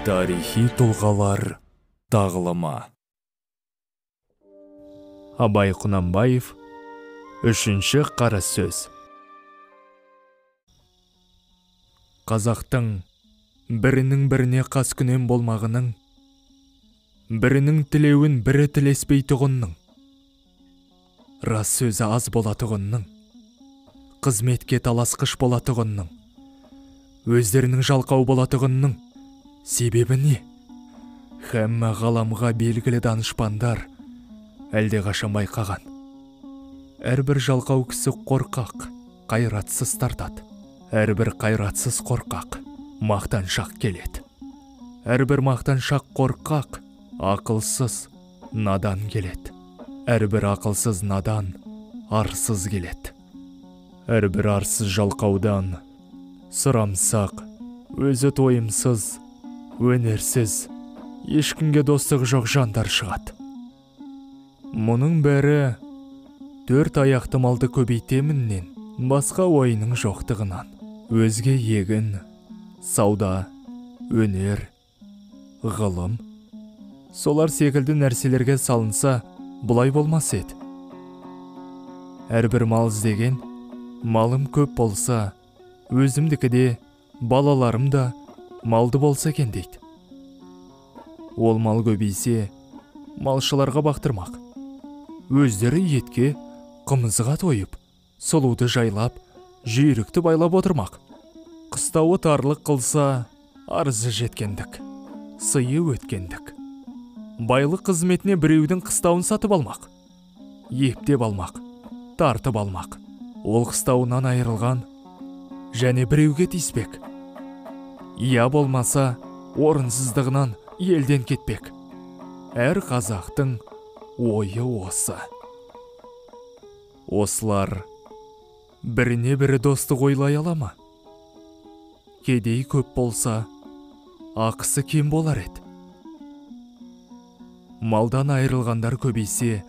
Тарихи тұлғалар тағылымы. Абай Құнанбаев, 3-ші қара сөз. Қазақтың бірінің біріне қаскүнем болмағының, бірінің тілеуін бірі тілеспей тұғынның, рас сөзі аз болатығынның, қызметке таласқыш болатығынның, өздерінің жалқау болатығынның себебі не? Хәммә ғаламға белгілі данышпандар әлде қашан байқаған. Әрбір жалқау кісі қорқақ, қайратсыз тартады. Әрбір қайратсыз қорқақ, мақтаншақ келеді. Әрбір мақтаншақ қорқақ, ақылсыз, надан келеді. Әрбір ақылсыз надан, арсыз келеді. Әрбір арсыз жалқаудан, сұрамсақ, өзі тойымсыз, өнерсіз, ешкімге достығы жоқ жандар шығады. Мұның бәрі 4 аяқты малды көбейтеміннен, басқа ойының жоқтығынан. Өзге егін, сауда, өнер, ғылым, солар секілді нәрселерге салынса, бұлай болмас еді. Әрбір мал іздеген, малым көп болса, өзімдікі де, балаларым да малды болса екен дейді. Ол мал көбейсе, малшыларға бақтырмақ. Өздері етке, қымызға тойып, сұлуды жайлап, жүйрікті байлап отырмақ. Қыстауы тарлық қылса, арызы жеткендік, сыйы өткендік. Байлық қызметіне біреудің қыстауын сатып алмақ, ептеп алмақ, тартып алмақ. Ол қыстауынан айырылған, және біреуге тиіспек. Я болмаса, орынсыздығынан елден кетпек. Әр қазақтың ойы осы. Осылар біріне бірі достық ойлай ала ма? Кедей көп болса, ақысы кем болар еді. Малдан айырылғандар көбейсе,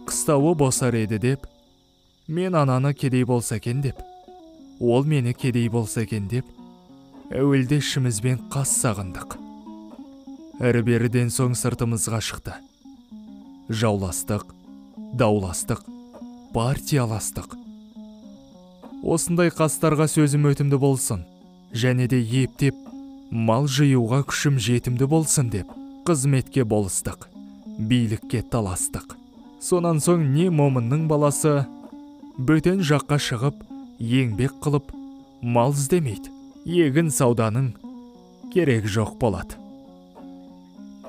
қыстауы босар еді деп, мен ананы кедей болса екен деп, ол мені кедей болса екен деп, әуелде ішімізбен қас сағындық. Әрі-беріден соң сыртымызға шықты. Жауластық, дауластық, партияластық. Осындай қастарға сөзім өтімді болсын, және де ептеп, мал жиюға күшім жетімді болсын деп, қызметке болыстық, билікке таластық. Сонан соң не момынның баласы бөтен жаққа шығып, еңбек қылып, мал іздемейді. Егін сауданың керек жоқ болады.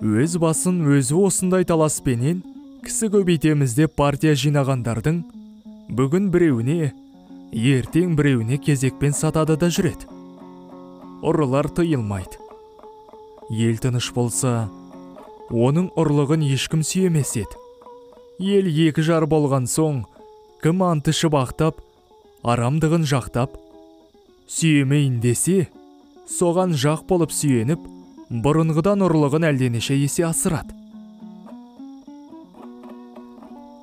Өз басын өзі осындай таласпенен кісі көбейтеміз деп партия жинағандардың бүгін біреуіне, ертең біреуіне кезекпен сатады да жүреді. Ұрылар тыйылмайды. Ел тыныш болса, оның ұрлығын ешкім сүйемес еді. Ел екі жар болған соң, кім анты шыбақтап, арамдығын жақтап, сүйемейін десе, соған жақ болып сүйеніп, бұрынғыдан ұрлығын әлденеше есе асырады.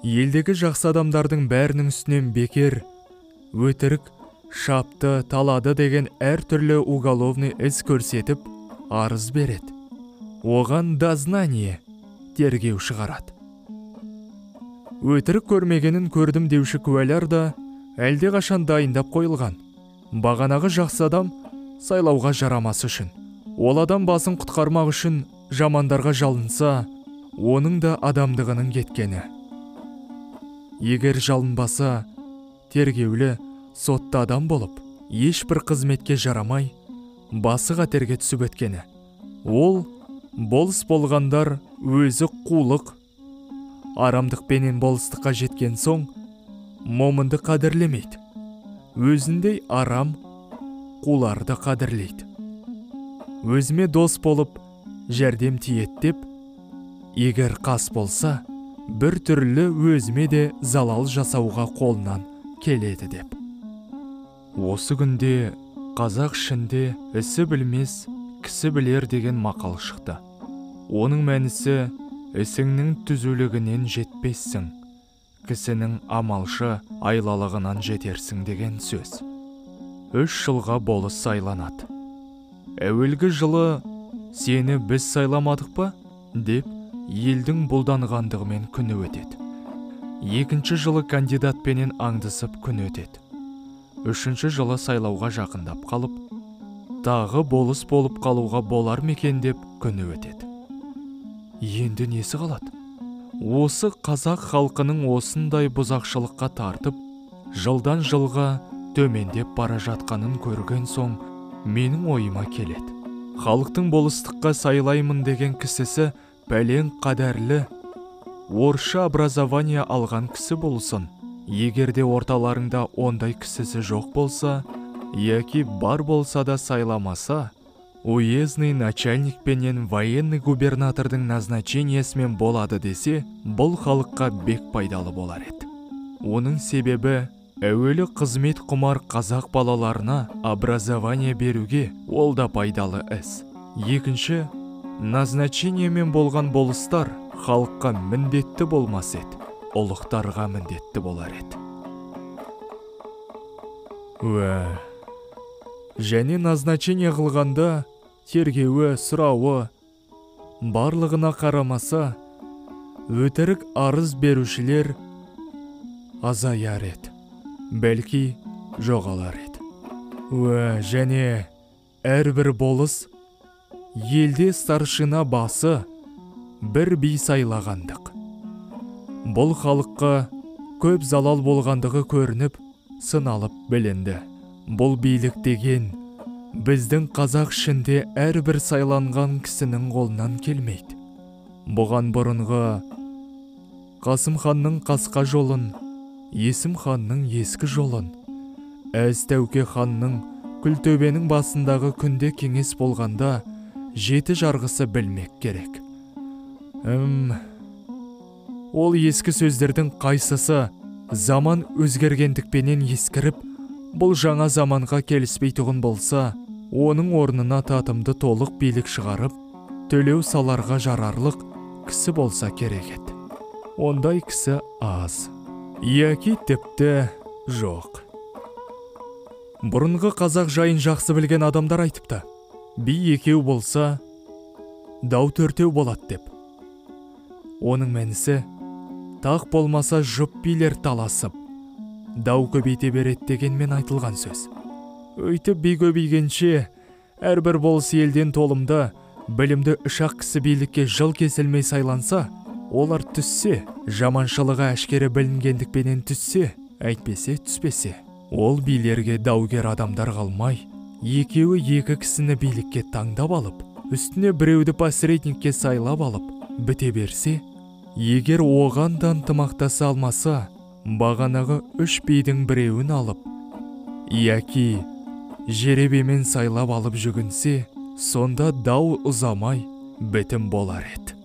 Елдегі жақсы адамдардың бәрінің үстінен бекер, өтірік, шапты, талады деген әр түрлі уголовный іс көрсетіп, арыз береді. Оған дознание, тергеу шығарады. Өтірік көрмегенін көрдім деуші куәлар да әлде қашан дайындап қойылған. Бағанағы жақсы адам сайлауға жарамас үшін. Ол адам басын құтқармақ үшін жамандарға жалынса, оның да адамдығының кеткені. Егер жалынбаса, тергеулі, сотты адам болып, ешбір қызметке жарамай, басы қатерге түсіп өткені. Ол, болыс болғандар өзі қулық, арамдықпенен болыстыққа жеткен соң, момынды қадірлемейді. Өзіндей арам, қуларды қадірлейді. Өзіме дос болып, жәрдем тиет деп, егер қас болса, бір түрлі өзіме де залал жасауға қолынан келеді деп. Осы күнде қазақ ішінде ісі білмес, кісі білер деген мақал шықты. Оның мәнісі ісіңнің түзулігінен жетпессің, кісінің амалшы айлалығынан жетерсің деген сөз. 3 жылға болыс сайланады. Әуелгі жылы сені біз сайламадық па? Деп, елдің бұлданғандығымен күні өтеді. Екінші жылы кандидатпенен аңдысып күн өтеді. Үшінші жылы сайлауға жақындап қалып, тағы болыс болып қалуға болар мекен деп күні өтеді. Енді несі қалады? Осы қазақ халқының осындай бұзақшылыққа тартып, жылдан жылға төмендеп бара жатқанын көрген соң, менің ойыма келеді. Халықтың болыстыққа сайлаймын деген кісісі пәлен қадәрлі, орысша образование алған кісі болсын. Егерде орталарыңда ондай кісісі жоқ болса, яки бар болса да сайламаса, уездный начальник пенен военный губернатордың назначениесімен болады десе, бұл халыққа бек пайдалы болар еді. Оның себебі, әуелі қызмет құмар қазақ балаларына образование беруге ол да пайдалы іс. Екінші, назначениемен болған болыстар халыққа міндетті болмас еді, ұлықтарға міндетті болар еді. Және назначение қылғанда тергеуі, сұрауы барлығына қарамаса, өтірік арыз берушілер азаяр еді, бәлки жоғалар еді. Және әрбір болыс елде старшина басы бір би сайлағандық. Бұл халыққа көп залал болғандығы көрініп, сыналып білінді. Бұл билік деген біздің қазақ ішінде әрбір сайланған кісінің қолынан келмейді. Бұған бұрынғы Қасым ханның қасқа жолын, Есім ханның ескі жолын, Әз Тәуке ханның Күлтөбенің басындағы күнде кеңес болғанда жеті жарғысы білмек керек. Ол ескі сөздердің қайсысы заман өзгергендікпенен ескіріп, бұл жаңа заманға келіспейтұғын болса, оның орнына татымды толық билік шығарып, төлеу саларға жарарлық кісі болса керек еді. Ондай кісі аз, яки тіпті жоқ. Бұрынғы қазақ жайын жақсы білген адамдар айтыпты, би екеу болса, дау төртеу болады деп. Оның мәнісі, тақ болмаса жұп билер таласып, дау көбейте береді дегенмен айтылған сөз. Өйтіп би көбейгенше, әрбір болыс елден толымды, білімді үш-ақ кісі билікке жыл кесілмей сайланса, олар түссе, жаманшылығы әшкері білінгендікпенен түссе, әйтпесе түспесе, ол билерге даугер адамдар қалмай, екеуі екі кісіні билікке таңдап алып, үстіне біреуді посредникке сайлап алып, біте берсе, егер оған да ынтымақтаса алмаса, бағанағы үш бидің біреуін алып, яки жеребемен сайлап алып жүгінсе, сонда дау ұзамай бітім болар еді.